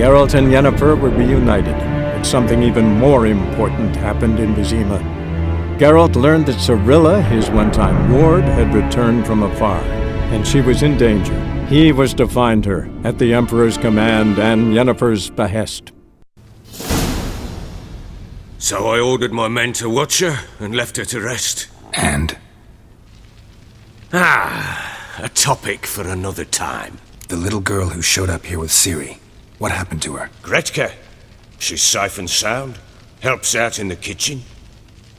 Geralt and Yennefer were reunited, but something even more important happened in Vizima. Geralt learned that Cirilla, his one-time ward, had returned from afar, and she was in danger. He was to find her, at the Emperor's command and Yennefer's behest. So I ordered my men to watch her and left her to rest. And? A topic for another time. The little girl who showed up here with Ciri. What happened to her? Gretka. She's safe and sound. Helps out in the kitchen.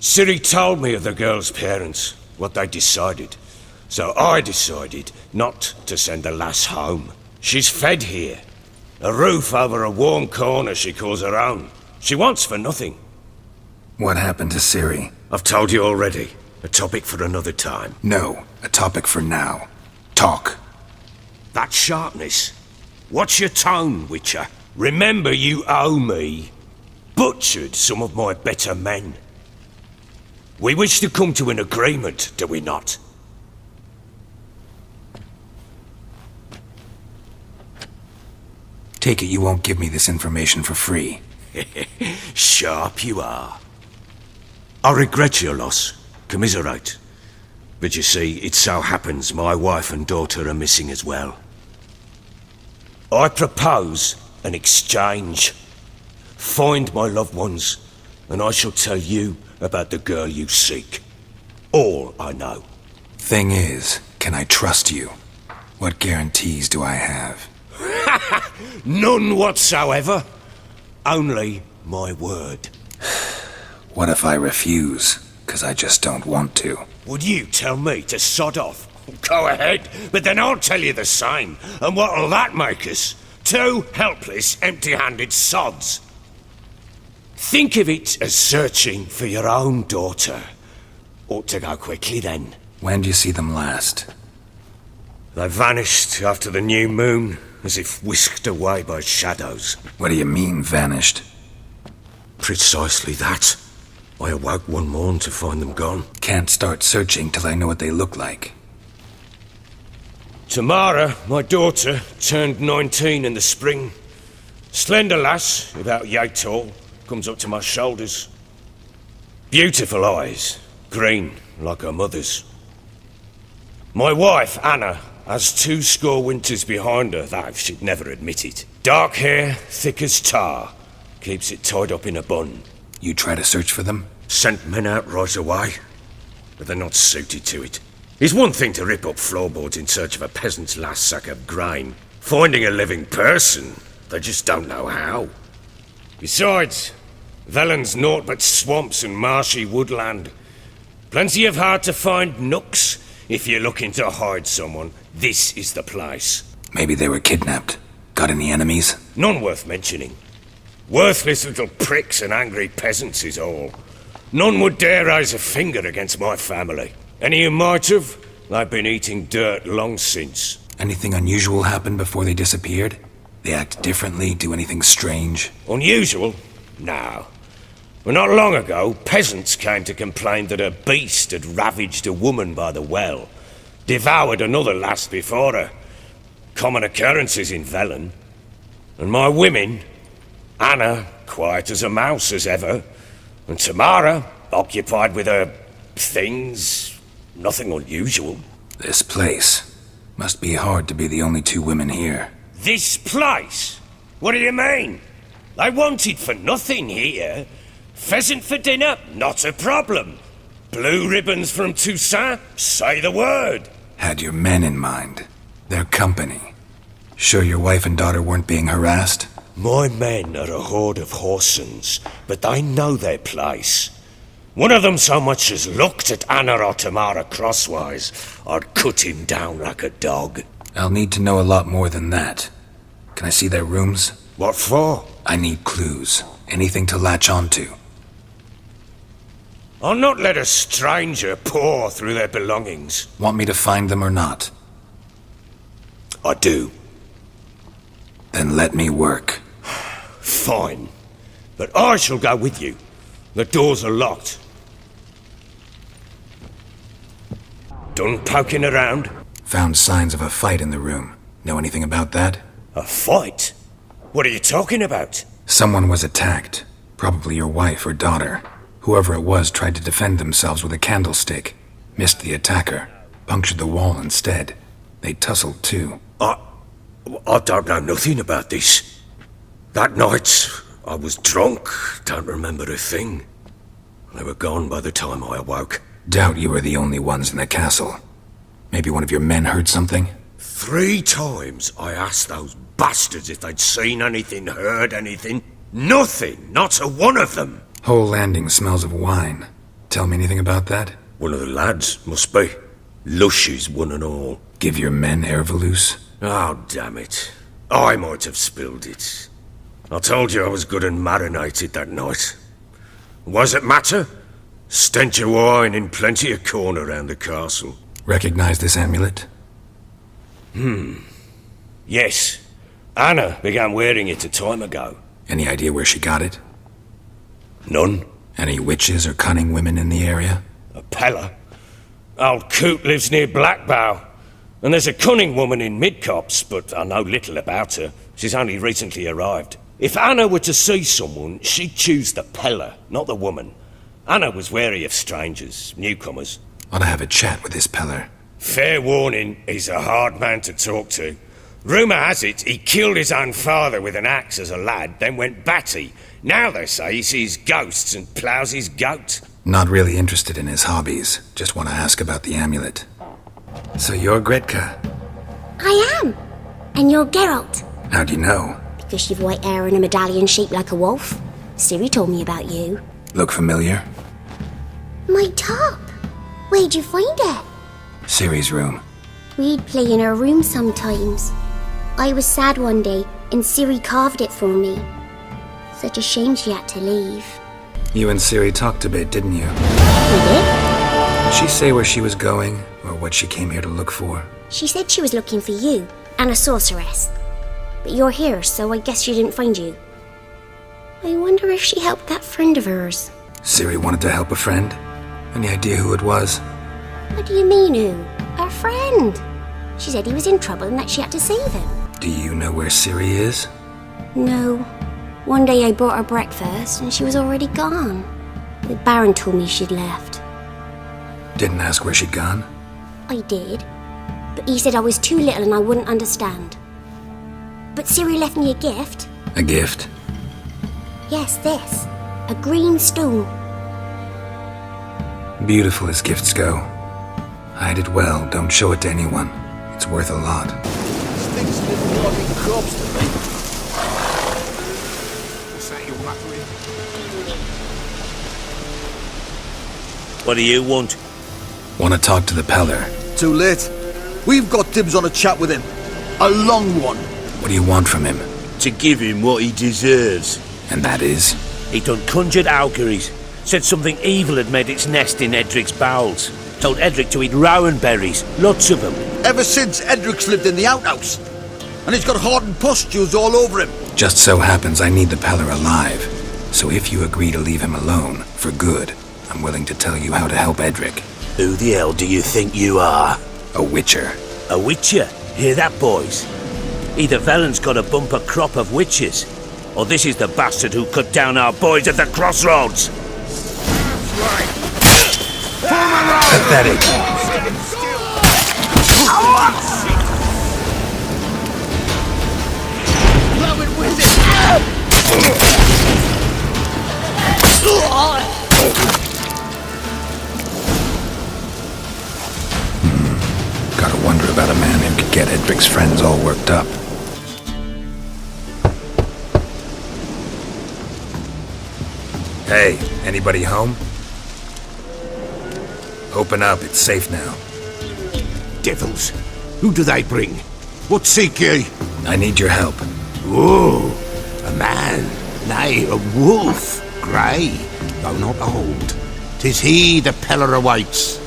Ciri told me of the girl's parents, what they decided. So I decided not to send the lass home. She's fed here. A roof over a warm corner she calls her own. She wants for nothing. What happened to Ciri? I've told you already. A topic for another time. No, a topic for now. Talk. That sharpness. What's your tone, Witcher? Remember you owe me. Butchered some of my better men. We wish to come to an agreement, do we not? Take it you won't give me this information for free. Sharp you are. I regret your loss. Commiserate. But you see, it so happens my wife and daughter are missing as well. I propose an exchange. Find my loved ones, and I shall tell you about the girl you seek. All I know. Thing is, can I trust you? What guarantees do I have? None whatsoever. Only my word. What if I refuse? 'Cause I just don't want to. Would you tell me to sod off? Go ahead, but then I'll tell you the same. And what'll that make us? Two helpless, empty-handed sods. Think of it as searching for your own daughter. Ought to go quickly then. When do you see them last? They vanished after the new moon, as if whisked away by shadows. What do you mean, vanished? Precisely that. I awoke one morn to find them gone. Can't start searching till I know what they look like. Tamara, my daughter, turned 19 in the spring. Slender lass, about yay tall, comes up to my shoulders. Beautiful eyes, green like her mother's. My wife, Anna, has 20 winters behind her, though she'd never admit it. Dark hair, thick as tar, keeps it tied up in a bun. You try to search for them? Sent men out right away, but they're not suited to it. It's one thing to rip up floorboards in search of a peasant's last sack of grain. Finding a living person, they just don't know how. Besides, Velen's naught but swamps and marshy woodland. Plenty of hard-to-find nooks. If you're looking to hide someone, this is the place. Maybe they were kidnapped. Got any enemies? None worth mentioning. Worthless little pricks and angry peasants is all. None would dare raise a finger against my family. Any who might have, they've been eating dirt long since. Anything unusual happened before they disappeared? They act differently, do anything strange? Unusual? No. Well, not long ago, peasants came to complain that a beast had ravaged a woman by the well. Devoured another lass before her. Common occurrences in Velen. And my women... Anna, quiet as a mouse as ever, and Tamara, occupied with her things, nothing unusual. This place. Must be hard to be the only two women here. This place? What do you mean? They wanted for nothing here. Pheasant for dinner? Not a problem. Blue ribbons from Toussaint? Say the word. Had your men in mind. Their company. Sure your wife and daughter weren't being harassed? My men are a horde of whoresons, but they know their place. One of them so much as looked at Anna or Tamara crosswise, I'd cut him down like a dog. I'll need to know a lot more than that. Can I see their rooms? What for? I need clues. Anything to latch onto. I'll not let a stranger pore through their belongings. Want me to find them or not? I do. Then let me work. Fine. But I shall go with you. The doors are locked. Done poking around? Found signs of a fight in the room. Know anything about that? A fight? What are you talking about? Someone was attacked. Probably your wife or daughter. Whoever it was tried to defend themselves with a candlestick. Missed the attacker. Punctured the wall instead. They tussled too. I don't know nothing about this. That night, I was drunk. Don't remember a thing. They were gone by the time I awoke. Doubt you were the only ones in the castle. Maybe one of your men heard something? 3 times I asked those bastards if they'd seen anything, heard anything. Nothing, not a one of them. Whole landing smells of wine. Tell me anything about that? One of the lads, must be. Lushes, one and all. Give your men Ervelus? Oh, damn it. I might have spilled it. I told you I was good and marinated that night. Was it matter? Stench of wine in plenty of corn around the castle. Recognize this amulet? Yes. Anna began wearing it a time ago. Any idea where she got it? None. Any witches or cunning women in the area? A Pella. Old Coot lives near Blackbow. And there's a cunning woman in Midcopse, but I know little about her. She's only recently arrived. If Anna were to see someone, she'd choose the Pella, not the woman. Anna was wary of strangers, newcomers. Ought to have a chat with this Peller. Fair warning, he's a hard man to talk to. Rumour has it he killed his own father with an axe as a lad, then went batty. Now they say he sees ghosts and ploughs his goat. Not really interested in his hobbies. Just want to ask about the amulet. So you're Gretka? I am. And you're Geralt. How'd you know? Because you've white hair and a medallion shaped like a wolf. Ciri told me about you. Look familiar? My top. Where'd you find it? Ciri's room. We'd play in her room sometimes. I was sad one day, and Ciri carved it for me. Such a shame she had to leave. You and Ciri talked a bit, didn't you? We did? Did she say where she was going, or what she came here to look for? She said she was looking for you, and a sorceress. But you're here, so I guess she didn't find you. I wonder if she helped that friend of hers. Ciri wanted to help a friend? Any idea who it was? What do you mean, who? Our friend. She said he was in trouble and that she had to save him. Do you know where Ciri is? No. One day I brought her breakfast and she was already gone. The Baron told me she'd left. Didn't ask where she'd gone? I did. But he said I was too little and I wouldn't understand. But Ciri left me a gift. A gift? Yes, this. A green stone. Beautiful as gifts go. Hide it well, don't show it to anyone. It's worth a lot. Stinks of bloody corpse to me. What's that you're muttering? What do you want? Want to talk to the Peller. Too late. We've got dibs on a chat with him. A long one. What do you want from him? To give him what he deserves. And that is? He done conjured auguries. Said something evil had made its nest in Edric's bowels. Told Edric to eat rowan berries, lots of them. Ever since Edric's lived in the outhouse. And he's got hardened pustules all over him. Just so happens I need the Peller alive. So if you agree to leave him alone, for good, I'm willing to tell you how to help Edric. Who the hell do you think you are? A witcher. A witcher? Hear that, boys? Either Velen's got a bumper crop of witches, or this is the bastard who cut down our boys at the crossroads. Pathetic. Gotta wonder about a man who could get Edric's friends all worked up. Hey, anybody home? Open up, it's safe now. Devils! Who do they bring? What seek ye? I need your help. Oh, a man, nay, a wolf, grey, though not old. 'Tis he the Peller awaits.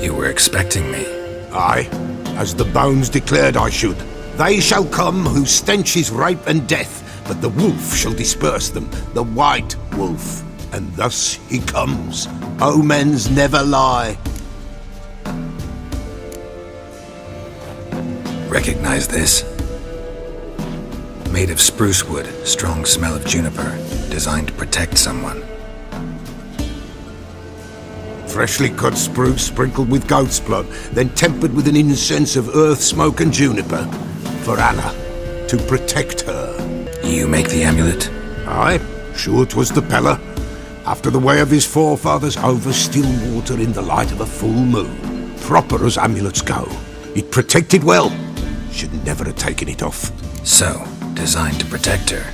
You were expecting me. Aye, as the bones declared I should. They shall come whose stench is rape and death, but the wolf shall disperse them, the white wolf. And thus he comes. Omens never lie. Recognize this? Made of spruce wood, strong smell of juniper, designed to protect someone. Freshly cut spruce sprinkled with goat's blood, then tempered with an incense of earth, smoke and juniper. For Anna, to protect her. You make the amulet? Aye, sure 'twas the Peller. After the way of his forefathers, over still water in the light of a full moon. Proper as amulets go. It protected well. Should never have taken it off. So, designed to protect her.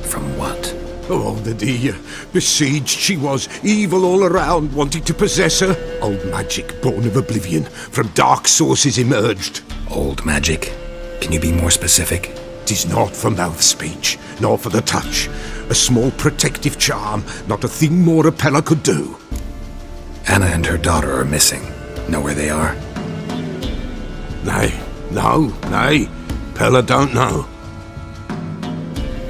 From what? Oh, the dear. Besieged she was, evil all around, wanting to possess her. Old magic, born of oblivion, from dark sources emerged. Old magic? Can you be more specific? 'Tis not for mouth speech, nor for the touch. A small protective charm, not a thing more a Peller could do. Anna and her daughter are missing. Know where they are? Nay, Peller don't know.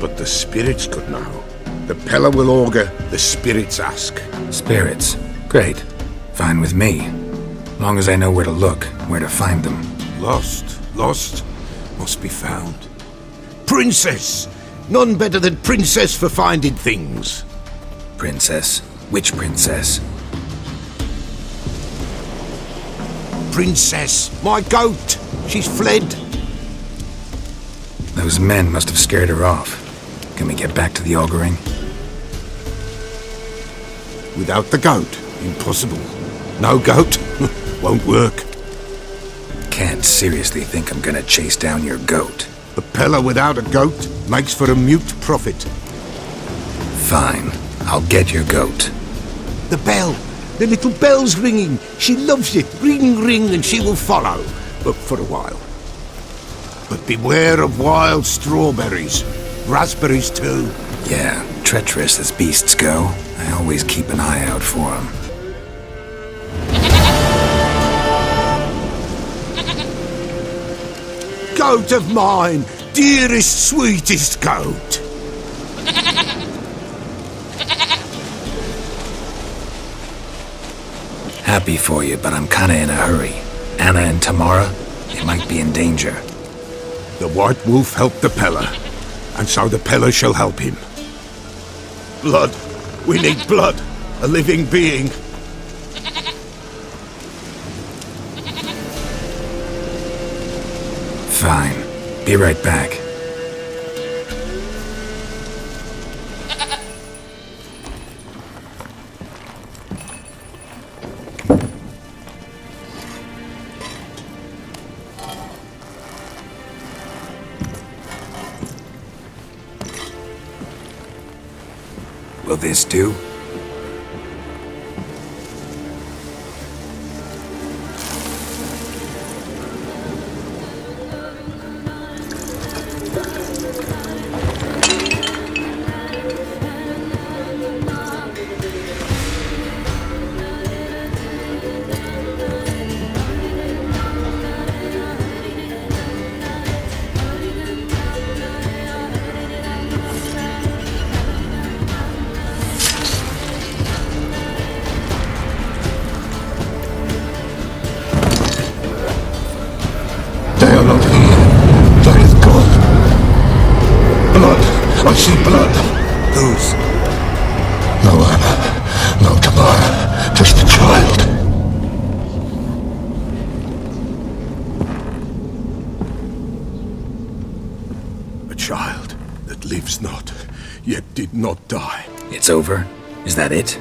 But the spirits could know. The Peller will augur, the spirits ask. Spirits? Great. Fine with me. Long as I know where to look, where to find them. Lost, must be found. Princess! None better than Princess for finding things. Princess? Which princess? Princess, my goat! She's fled. Those men must have scared her off. Can we get back to the auguring? Without the goat, impossible. No goat, won't work. Can't seriously think I'm gonna chase down your goat. A Peller without a goat makes for a mute prophet. Fine. I'll get your goat. The bell! The little bell's ringing. She loves it. Ring, ring, and she will follow. But for a while. But beware of wild strawberries. Raspberries, too. Yeah, treacherous as beasts go. I always keep an eye out for them. Goat of mine! Dearest, sweetest goat! Happy for you, but I'm kinda in a hurry. Anna and Tamara, they might be in danger. The White Wolf helped the Peller, and so the Peller shall help him. Blood. We need blood. A living being. Fine. Be right back. Will this do? They are not here. They is gone. Blood. I see blood. Whose? No Anna. No Tamara. Just the child. A child that lives not, yet did not die. It's over? Is that it?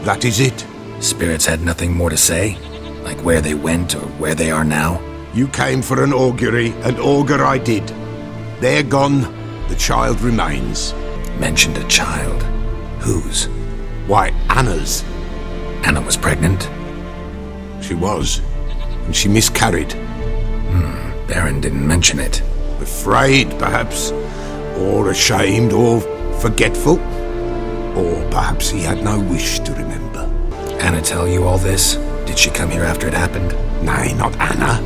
That is it. Spirits had nothing more to say? Like where they went or where they are now? You came for an augury, and augur I did. They're gone, the child remains. Mentioned a child. Whose? Why, Anna's. Anna was pregnant? She was, and she miscarried. Baron didn't mention it. Afraid, perhaps, or ashamed, or forgetful. Or perhaps he had no wish to remember. Anna tell you all this? Did she come here after it happened? Nay, not Anna.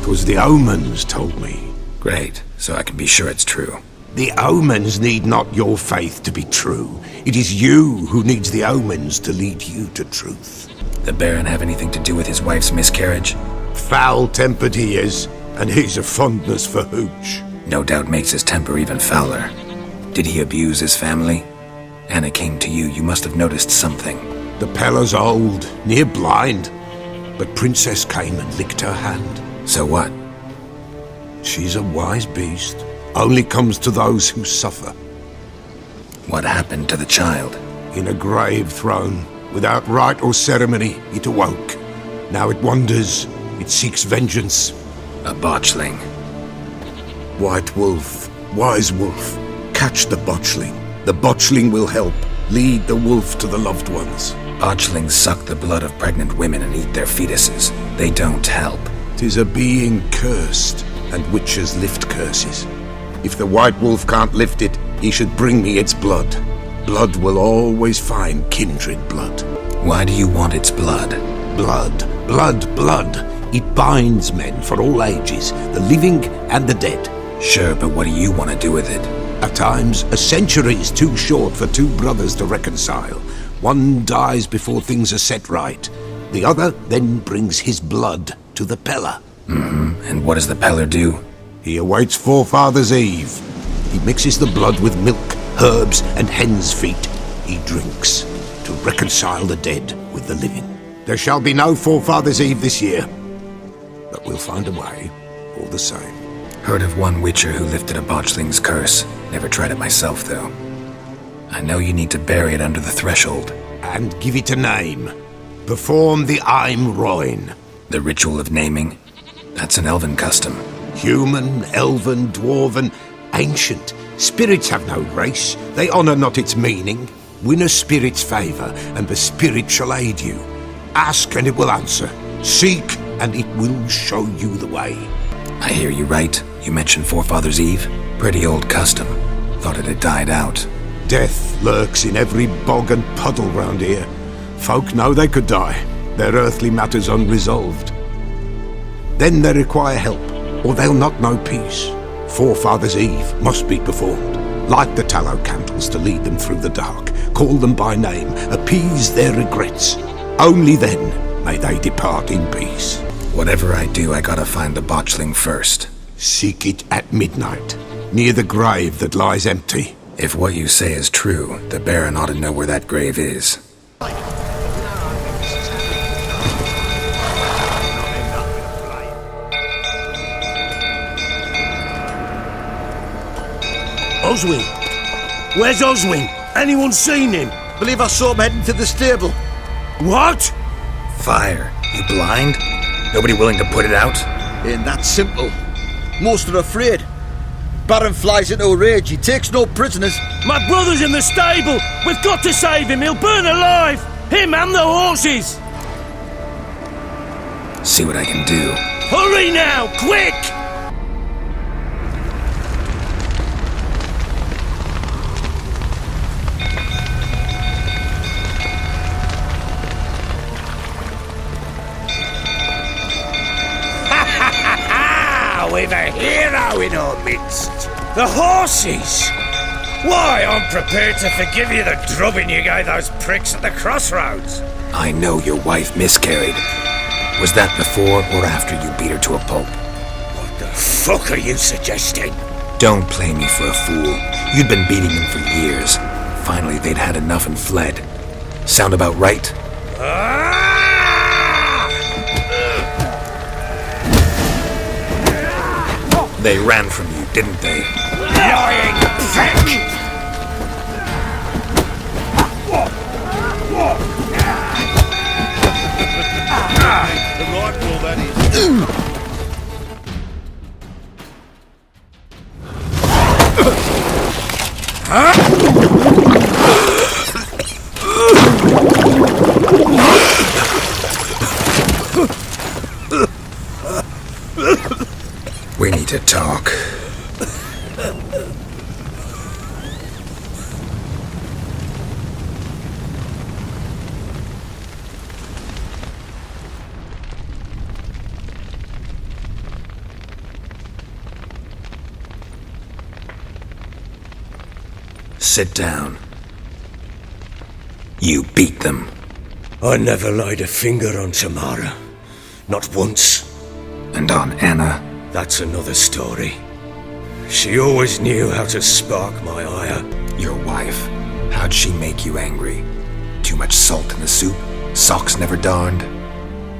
'Twas the omens told me. Great, so I can be sure it's true. The omens need not your faith to be true. It is you who needs the omens to lead you to truth. The Baron have anything to do with his wife's miscarriage? Foul-tempered he is, and he's a fondness for hooch. No doubt makes his temper even fouler. Did he abuse his family? Anna came to you must have noticed something. The Pella's old, near blind, but Princess came and licked her hand. So what? She's a wise beast. Only comes to those who suffer. What happened to the child? In a grave thrown, without rite or ceremony, it awoke. Now it wanders, it seeks vengeance. A botchling. White wolf, wise wolf, catch the botchling. The botchling will help, lead the wolf to the loved ones. Botchlings suck the blood of pregnant women and eat their fetuses. They don't help. 'Tis a being cursed, and witches lift curses. If the white wolf can't lift it, he should bring me its blood. Blood will always find kindred blood. Why do you want its blood? Blood, blood, blood. It binds men for all ages, the living and the dead. Sure, but what do you want to do with it? At times, a century is too short for two brothers to reconcile. One dies before things are set right. The other then brings his blood to the Pella. And what does the Peller do? He awaits Forefathers' Eve. He mixes the blood with milk, herbs, and hen's feet. He drinks to reconcile the dead with the living. There shall be no Forefathers' Eve this year, but we'll find a way, all the same. Heard of one witcher who lifted a botchling's curse. Never tried it myself, though. I know you need to bury it under the threshold. And give it a name. Perform the Aim Roin. The ritual of naming? That's an elven custom. Human, elven, dwarven, ancient. Spirits have no race. They honour not its meaning. Win a spirit's favour, and the spirit shall aid you. Ask, and it will answer. Seek, and it will show you the way. I hear you right. You mentioned Forefathers' Eve? Pretty old custom. Thought it had died out. Death lurks in every bog and puddle round here. Folk know they could die, their earthly matters unresolved. Then they require help, or they'll not know peace. Forefathers' Eve must be performed. Light the tallow candles to lead them through the dark. Call them by name, appease their regrets. Only then may they depart in peace. Whatever I do, I gotta find the botchling first. Seek it at midnight, near the grave that lies empty. If what you say is true, the Baron ought to know where that grave is. Oswin! Where's Oswin? Anyone seen him? Believe I saw him heading to the stable. What? Fire. You blind? Nobody willing to put it out? Ain't that simple. Most are afraid. Baron flies into a rage. He takes no prisoners. My brother's in the stable! We've got to save him! He'll burn alive! Him and the horses! See what I can do. Hurry now! Quick! We've a hero in our midst. The horses! Why, I'm prepared to forgive you the drubbing you gave those pricks at the crossroads. I know your wife miscarried. Was that before or after you beat her to a pulp? What the fuck are you suggesting? Don't play me for a fool. You'd been beating them for years. Finally, they'd had enough and fled. Sound about right? They ran from you, didn't they? Lying prick! We need to talk. Sit down. You beat them. I never laid a finger on Tamara. Not once. And on Anna? That's another story. She always knew how to spark my ire. Your wife. How'd she make you angry? Too much salt in the soup? Socks never darned?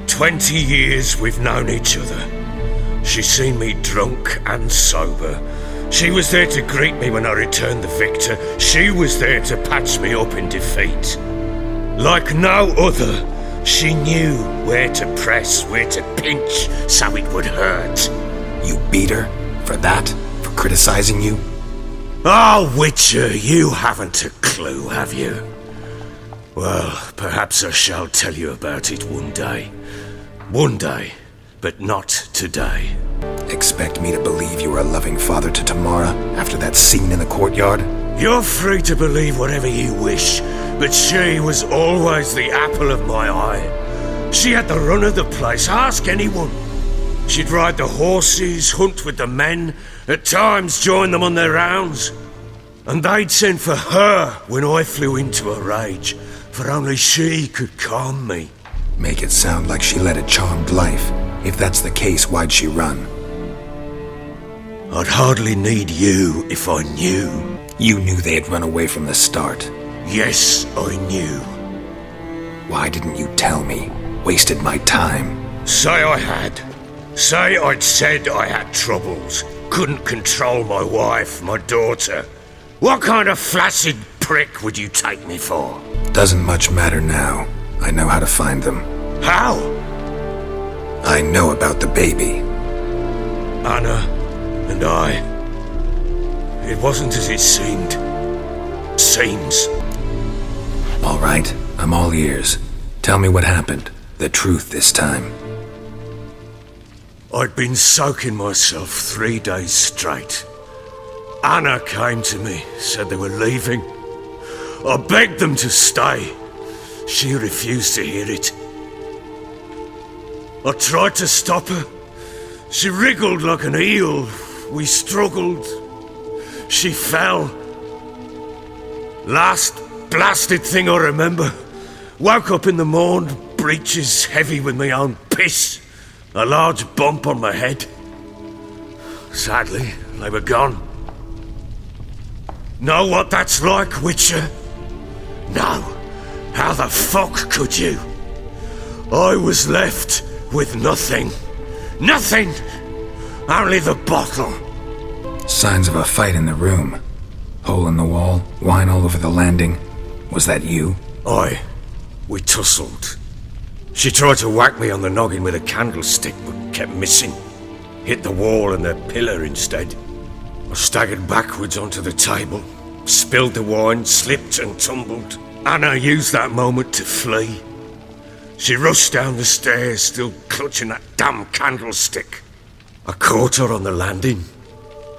20 years we've known each other. She's seen me drunk and sober. She was there to greet me when I returned the victor. She was there to patch me up in defeat. Like no other, she knew where to press, where to pinch, so it would hurt. You beat her? For that? For criticizing you? Oh, Witcher, you haven't a clue, have you? Well, perhaps I shall tell you about it one day. One day, but not today. Expect me to believe you were a loving father to Tamara after that scene in the courtyard? You're free to believe whatever you wish, but she was always the apple of my eye. She had the run of the place, ask anyone. She'd ride the horses, hunt with the men, at times join them on their rounds. And they'd send for her when I flew into a rage, for only she could calm me. Make it sound like she led a charmed life. If that's the case, why'd she run? I'd hardly need you if I knew. You knew they had run away from the start. Yes, I knew. Why didn't you tell me? Wasted my time. Say I had. Say I'd said I had troubles. Couldn't control my wife, my daughter. What kind of flaccid prick would you take me for? Doesn't much matter now. I know how to find them. How? I know about the baby. Anna and I. It wasn't as it seemed. Seems. All right, I'm all ears. Tell me what happened. The truth this time. I'd been soaking myself 3 days straight. Anna came to me, said they were leaving. I begged them to stay. She refused to hear it. I tried to stop her. She wriggled like an eel. We struggled. She fell. Last blasted thing I remember. Woke up in the morn, breeches heavy with my own piss. A large bump on my head. Sadly, they were gone. Know what that's like, Witcher? No. How the fuck could you? I was left with nothing. Nothing! Only the bottle. Signs of a fight in the room. Hole in the wall, wine all over the landing. Was that you? Aye. We tussled. She tried to whack me on the noggin with a candlestick, but kept missing. Hit the wall and the pillar instead. I staggered backwards onto the table, spilled the wine, slipped and tumbled. Anna used that moment to flee. She rushed down the stairs, still clutching that damn candlestick. I caught her on the landing.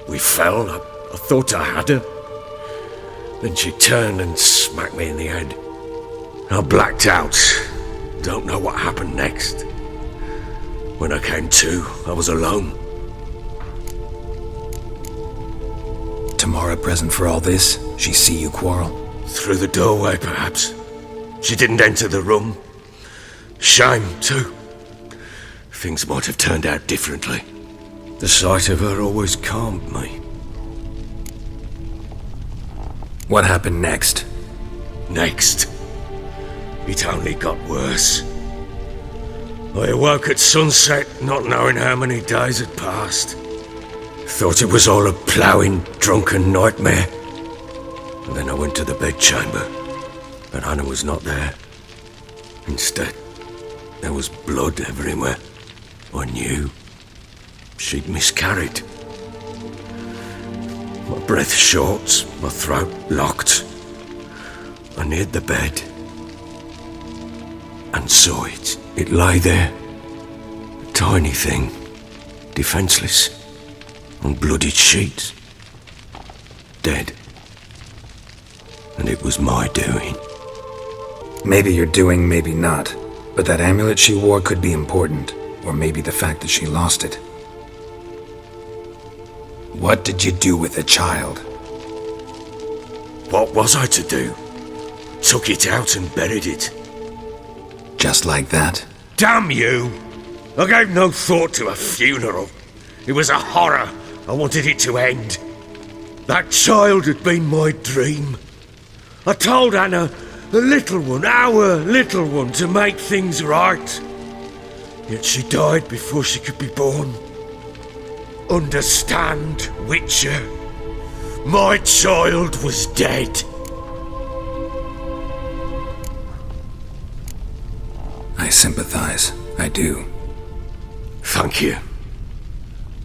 We fell. I thought I had her. Then she turned and smacked me in the head. I blacked out. Don't know what happened next. When I came to, I was alone. Tamara present for all this? She see you quarrel? Through the doorway, perhaps. She didn't enter the room. Shame, too. Things might have turned out differently. The sight of her always calmed me. What happened next? Next, it only got worse. I awoke at sunset, not knowing how many days had passed. Thought it was all a ploughing, drunken nightmare. And then I went to the bedchamber, but Anna was not there. Instead, there was blood everywhere. I knew she'd miscarried. My breath short, my throat locked. I neared the bed and saw it. It lay there, a tiny thing, defenseless, on bloodied sheets, dead. And it was my doing. Maybe you're doing, maybe not. But that amulet she wore could be important. Or maybe the fact that she lost it. What did you do with the child? What was I to do? Took it out and buried it. Just like that? Damn you! I gave no thought to a funeral. It was a horror. I wanted it to end. That child had been my dream. I told Anna, the little one, our little one, to make things right. Yet she died before she could be born. Understand, Witcher? My child was dead. I sympathize. I do. Thank you.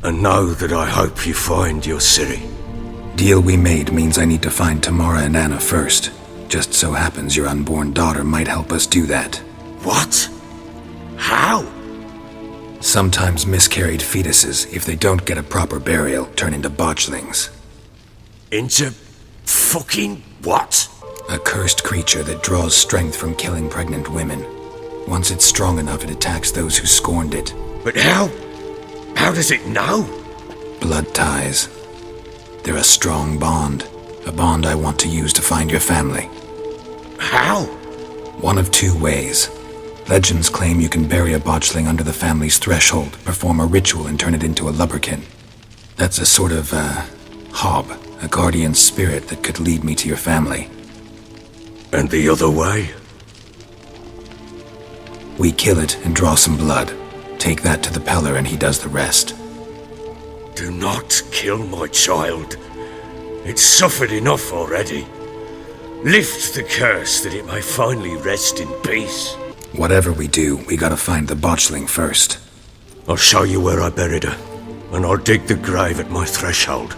And know that I hope you find your Ciri. Deal we made means I need to find Tamara and Anna first. Just so happens your unborn daughter might help us do that. What? How? Sometimes miscarried fetuses, if they don't get a proper burial, turn into botchlings. Into fucking what? A cursed creature that draws strength from killing pregnant women. Once it's strong enough, it attacks those who scorned it. But how? How does it know? Blood ties. They're a strong bond. A bond I want to use to find your family. How? One of two ways. Legends claim you can bury a botchling under the family's threshold, perform a ritual, and turn it into a lubberkin. That's a sort of, hob, a guardian spirit that could lead me to your family. And the other way? We kill it and draw some blood. Take that to the Peller and he does the rest. Do not kill my child. It's suffered enough already. Lift the curse that it may finally rest in peace. Whatever we do, we gotta find the botchling first. I'll show you where I buried her, and I'll dig the grave at my threshold.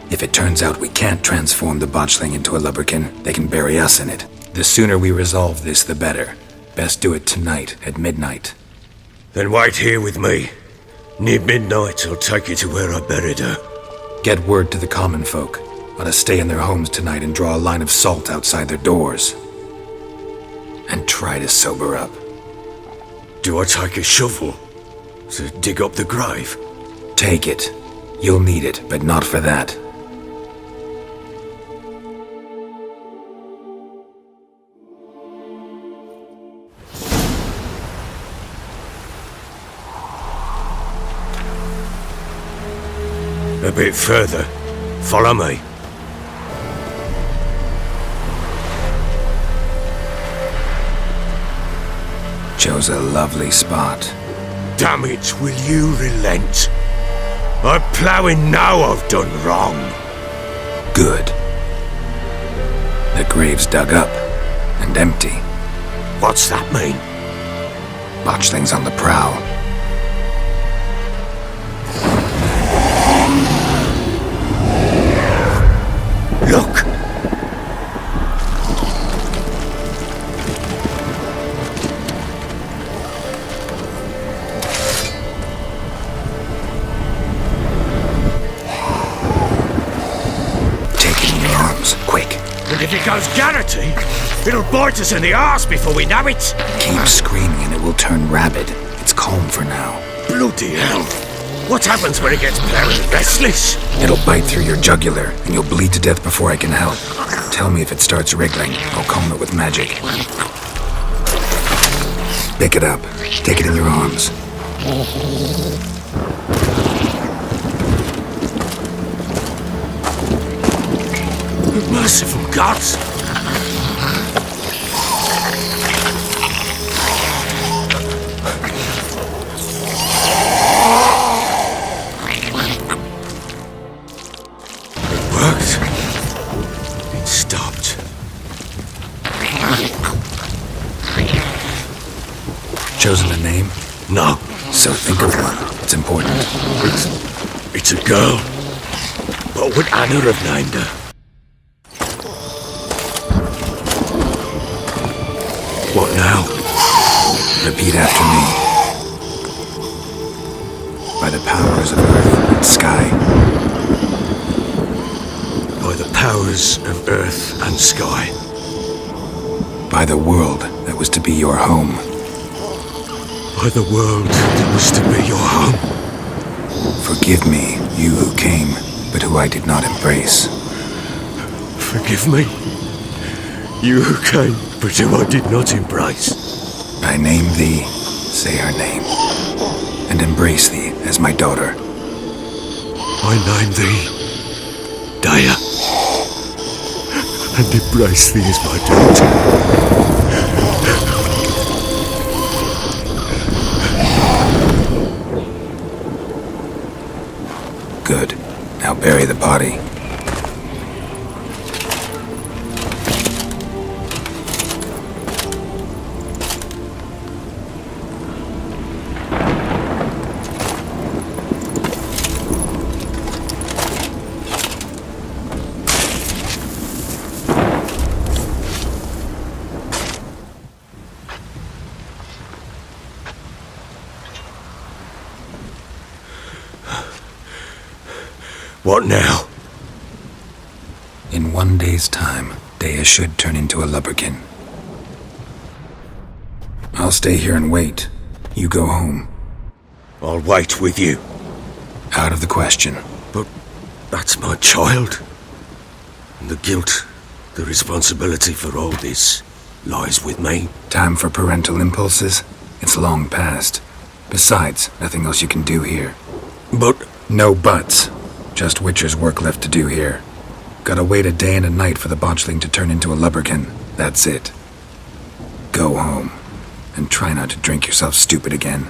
If it turns out we can't transform the botchling into a lubberkin, they can bury us in it. The sooner we resolve this, the better. Best do it tonight, at midnight. Then wait here with me. Near midnight, I'll take you to where I buried her. Get word to the common folk. Let us stay in their homes tonight and draw a line of salt outside their doors. And try to sober up. Do I take a shovel to dig up the grave? Take it. You'll need it, but not for that. A bit further. Follow me. Chose a lovely spot. Damn it, will you relent? I'm ploughing now I've done wrong. Good. The grave's dug up and empty. What's that mean? Botchling's on the prowl. Look! Take it in your arms, quick. And if it goes Garrity, it'll bite us in the arse before we know it. Keep screaming and it will turn rabid. It's calm for now. Bloody hell! What happens when it gets very restless? It'll bite through your jugular, and you'll bleed to death before I can help. Tell me if it starts wriggling. I'll calm it with magic. Pick it up. Take it in your arms. Merciful gods! It stopped. Chosen a name? No. So think of one. It's important. It's a girl. What would Anna have named her? What now? Repeat after me. By the powers of earth and sky. By the powers of earth and sky. By the world that was to be your home. By the world that was to be your home. Forgive me, you who came, but who I did not embrace. Forgive me? You came, but who I did not embrace. I name thee, say her name, and embrace thee as my daughter. I name thee, Daya, and embrace thee as my daughter. Good. Now bury the body. What now? In 1 day's time, Daya should turn into a lubberkin. I'll stay here and wait. You go home. I'll wait with you. Out of the question. But that's my child. And the guilt, the responsibility for all this lies with me. Time for parental impulses? It's long past. Besides, nothing else you can do here. But No buts. Just Witcher's work left to do here. Gotta wait a day and a night for the botchling to turn into a lubberkin. That's it. Go home. And try not to drink yourself stupid again.